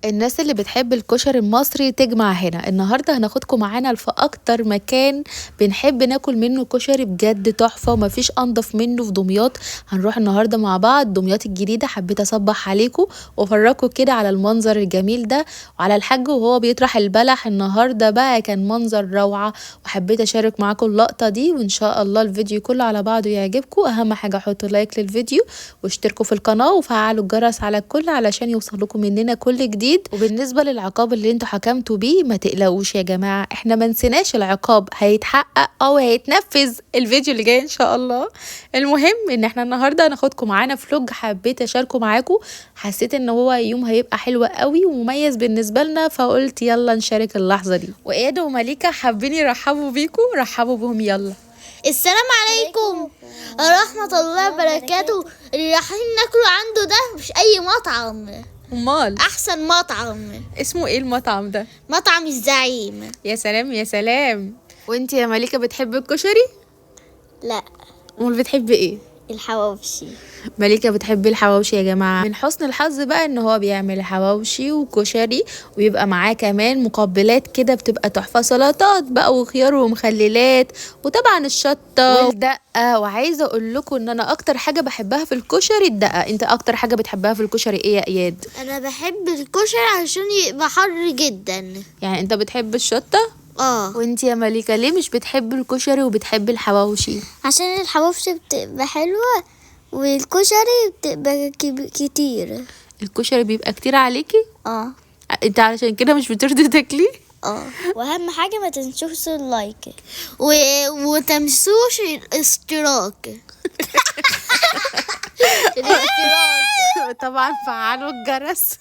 الناس اللي بتحب الكشري المصري تجمع هنا. النهارده هناخدكم معانا في اكتر مكان بنحب ناكل منه كشري بجد تحفه ومفيش انضف منه في دمياط. هنروح النهارده مع بعض دمياط الجديده. حبيت اصبح عليكم وافرجكم كده على المنظر الجميل ده وعلى الحاج وهو بيطرح البلح. النهارده بقى كان منظر روعه وحبيت اشارك معاكم اللقطه دي، وان شاء الله الفيديو كله على بعضه يعجبكم. اهم حاجه حطوا لايك للفيديو واشتركوا في القناه وفعلوا الجرس على الكل علشان يوصلكم مننا كل جديد. وبالنسبه للعقاب اللي انتوا حكمتوا بيه ما تقلقوش يا جماعه، احنا ما نسيناش، العقاب هيتحقق او هيتنفذ الفيديو اللي جاي ان شاء الله. المهم ان احنا النهارده هناخدكم معانا فلوج حبيت اشاركه معاكم. حسيت ان هو يوم هيبقى حلو قوي ومميز بالنسبه لنا، فقلت يلا نشارك اللحظه دي. واياد ومليكه حابين يرحبوا بيكم، رحبوا بهم يلا. السلام عليكم ورحمة الله وبركاته. اللي رايحين ناكله عنده ده مش أي مطعم، امال أحسن مطعم، اسمه ايه المطعم ده؟ مطعم الزعيم. يا سلام يا سلام. وانتي يا مليكه بتحبي الكشري؟ لا، امال بتحبي ايه؟ الحواوشي. مليكة بتحب الحواوشي يا جماعة. من حسن الحظ بقى ان هو بيعمل حواوشي وكشري ويبقى معاه كمان مقبلات كده بتبقى تحفة، سلطات بقى وخيار ومخللات وطبعا الشطة والدقة. وعايزة اقول لكم ان انا اكتر حاجة بحبها في الكشري الدقة. انت اكتر حاجة بتحبها في الكشري ايه يا اياد؟ أنا بحب الكشري عشان يبقى حر جدا. يعني انت بتحب الشطة؟ وانت يا مليكة ليه مش بتحب الكشري وبتحب الحواوشي؟ عشان الحواوشي بتبقى حلوة والكشري بتبقى كتير. الكشري بيبقى كتير عليكي؟ انت علشان كده مش بترضي تاكليه؟ واهم حاجه ما تنسوش اللايك وتنسوش الاشتراك. طبعا فعلوا الجرس.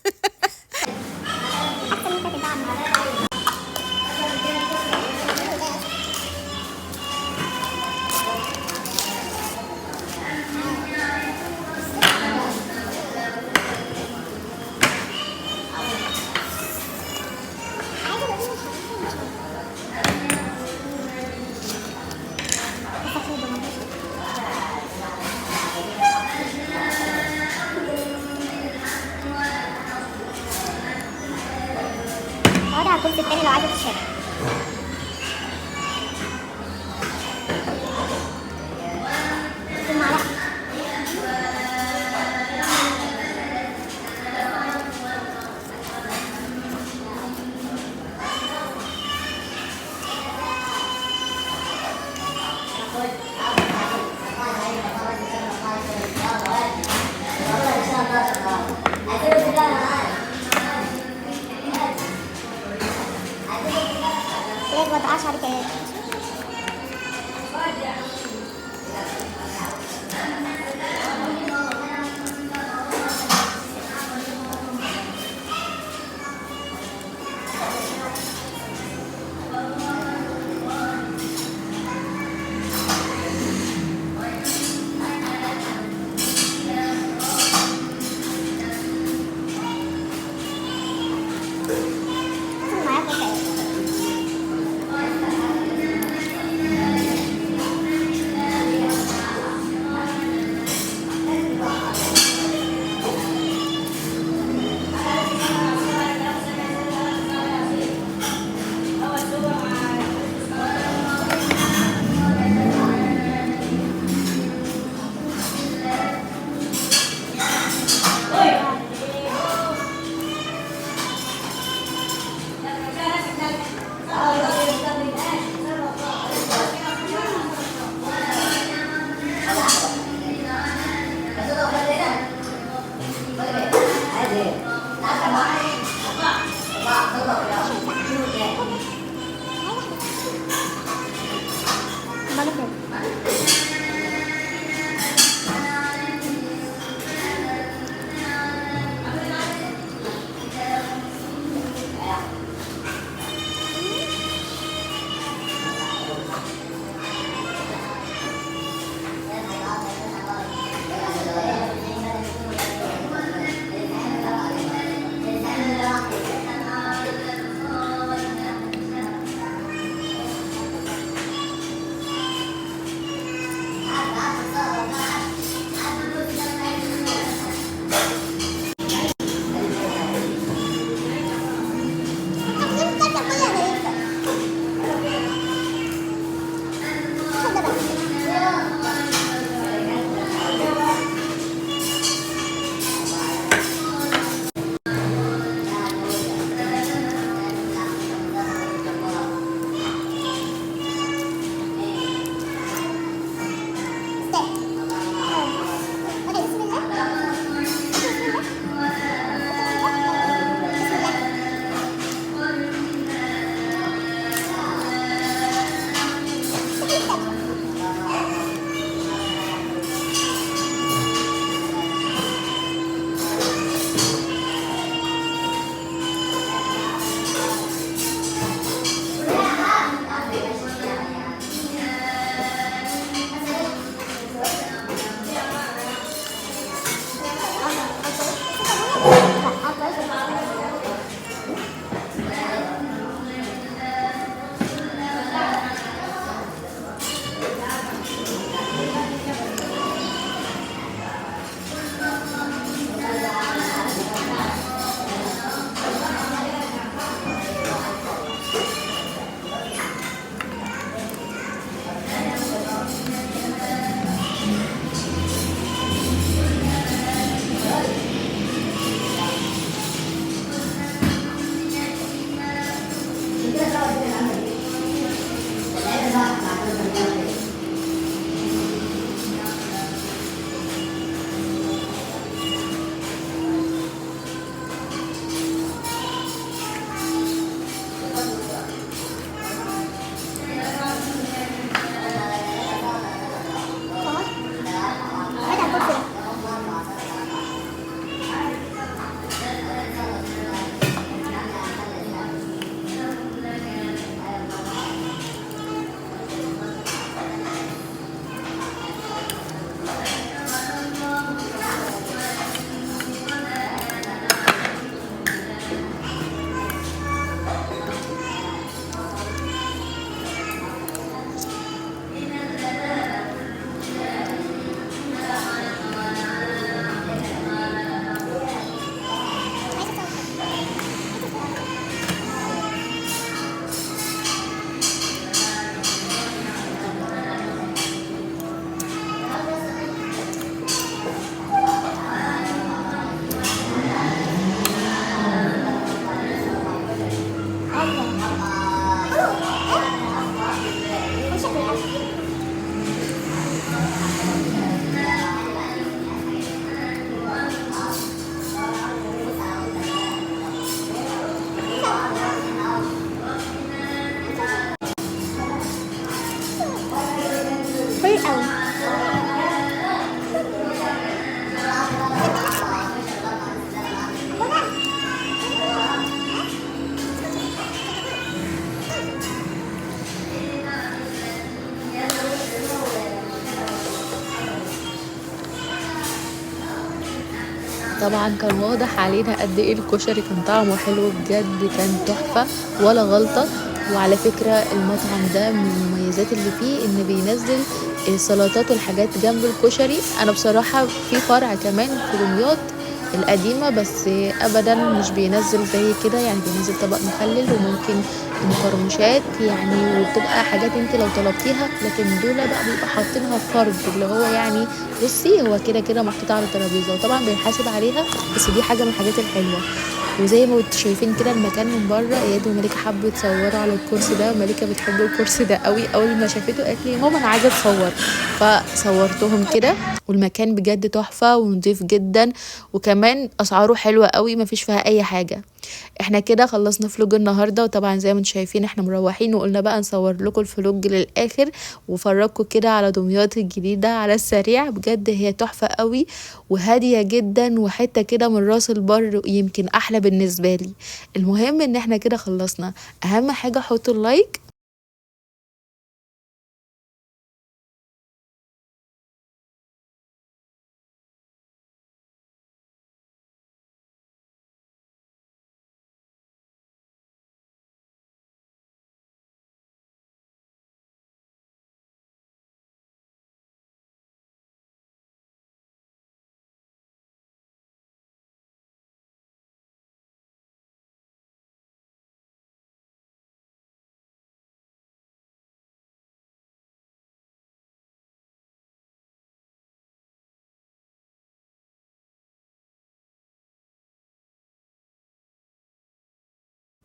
طبعا كان واضح علينا قد ايه الكشري كان طعمه حلو بجد، كان تحفة ولا غلطة. وعلى فكرة المطعم ده من المميزات اللي فيه ان بينزل السلطات والحاجات جنب الكشري. انا بصراحة في فرع كمان في دمياط القديمة بس ابدا مش بينزل زي كده، يعني بينزل طبق مخلل وممكن مقرمشات يعني، وبتبقى حاجات انت لو طلبتيها، لكن دول بقى بيبقى حاطينها فرد اللي هو يعني بصي هو كده كده محطوط على الترابيزه، وطبعا بنحاسب عليها، بس دي حاجه من الحاجات الحلوه. وزي ما انتوا شايفين كده المكان من بره، اياد ومليكه حبوا يتصوروا على الكرسي ده، ومليكه بتحب الكرسي ده قوي. اول ما شافته قالت لي ماما انا عايزه اتصور، فصورتهم كده. والمكان بجد تحفه ونضيف جدا، وكمان اسعاره حلوه قوي، مفيش فيها اي حاجه. احنا كده خلصنا فلوج النهارده، وطبعا زي ما انتم شايفين احنا مروحين، وقلنا بقى نصور لكم الفلوج للاخر وفرجكم كده على دمياط الجديده على السريع. بجد هي تحفه قوي وهاديه جدا، وحته كده من راس البر يمكن احلى بالنسبه لي. المهم ان احنا كده خلصنا، اهم حاجه حطوا اللايك.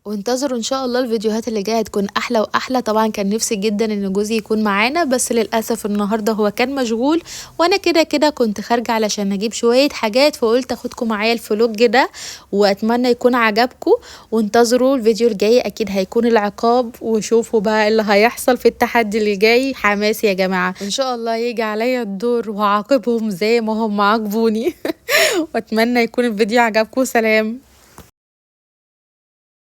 وانتظروا ان شاء الله الفيديوهات اللي جايه هتكون احلى واحلى. طبعا كان نفسي جدا ان جوزي يكون معانا، بس للاسف النهارده هو كان مشغول، وانا كده كده كنت خارجه علشان اجيب شويه حاجات، فقلت اخدكم معايا الفلوج ده، واتمنى يكون عجبكم. وانتظروا الفيديو الجاي اكيد هيكون العقاب، وشوفوا بقى اللي هيحصل في التحدي اللي جاي. حماس يا جماعه، ان شاء الله يجي عليا الدور وهعاقبهم زي ما هم عاقبوني. واتمنى يكون الفيديو عجبكم. سلام.